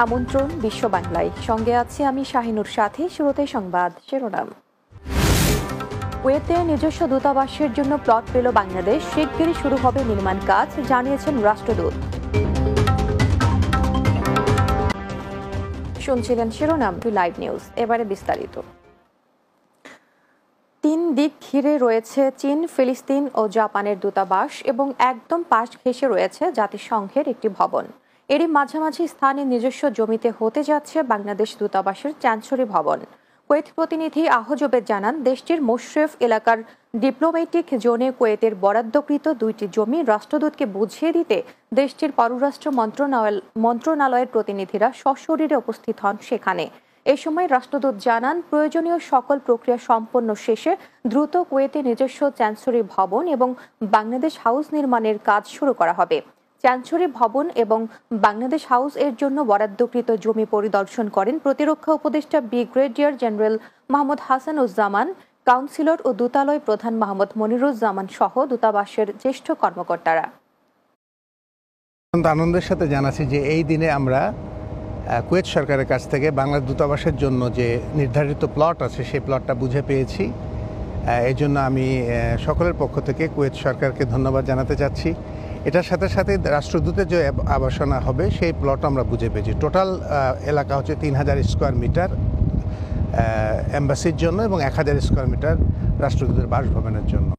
আমন্ত্রণ বিশ্ব বাংলায়, সঙ্গে আছি আমি শাহিনুর সাথী। শুরুতে সংবাদ শিরোনাম। কুয়েতে নিজস্ব দূতাবাসের জন্য প্লট পেল বাংলাদেশ, শিগগিরই শুরু হবে নির্মাণ কাজ, জানিয়েছেন রাষ্ট্রদূত। শুনছিলেন শিরোনাম, লাইভ নিউজ। এবারে বিস্তারিত। 3 দিক ঘিরে রয়েছে চীন, ফিলিস্তিন ও জাপানের দূতাবাস এবং একদম পাশ ঘেঁষে রয়েছে জাতিসংঘের একটি ভবন। এরই মাঝামাঝি স্থানে নিজস্ব জমিতে হতে যাচ্ছে বাংলাদেশ দূতাবাসের চ্যান্সেরি ভবন। কুয়েত প্রতিনিধি আহজবেদ জানান, দেশটির মোশরেফ এলাকার ডিপ্লোম্যাটিক জোনে কুয়েতের বরাদ্দকৃত 2টি জমি রাষ্ট্রদূতকে বুঝিয়ে দিতে দেশটির পররাষ্ট্র মন্ত্রণালয়ের প্রতিনিধিরা সশরীরে উপস্থিত হন সেখানে। এ সময় রাষ্ট্রদূত জানান, প্রয়োজনীয় সকল প্রক্রিয়া সম্পন্ন শেষে দ্রুত কুয়েতে নিজস্ব চ্যান্সেরি ভবন এবং বাংলাদেশ হাউস নির্মাণের কাজ শুরু করা হবে। চ্যান্সেরি ভবন এবং বাংলাদেশ হাউস এর জন্য বরাদ্দকৃত জমি পরিদর্শন করেন প্রতিরক্ষা উপদেষ্টা brigadier general Mohammad Hasanuzzaman, councillor ও দূতালয় প্রধান মোহাম্মদ মনিরুজ্জামান সহ দূতাবাসের জ্যেষ্ঠ কর্মকর্তারা। আনন্দের সাথে জানাচ্ছি যে এই দিনে আমরা কুয়েত সরকারের কাছ থেকে বাংলা দূতাবাসের জন্য যে নির্ধারিত প্লট আছে সেই প্লটটা বুঝে পেয়েছি। এই জন্য আমি সকলের পক্ষ থেকে কুয়েত সরকারকে ধন্যবাদ জানাতে চাচ্ছি। এটার সাথে সাথে রাষ্ট্রদূতের যে আবাসনা হবে সেই প্লট আমরা বুঝে পেয়েছি। টোটাল এলাকা হচ্ছে 3000 স্কোয়ার মিটার এম্বাসির জন্য এবং 1000 স্কোয়ার মিটার রাষ্ট্রদূতের বাসভবনের জন্য।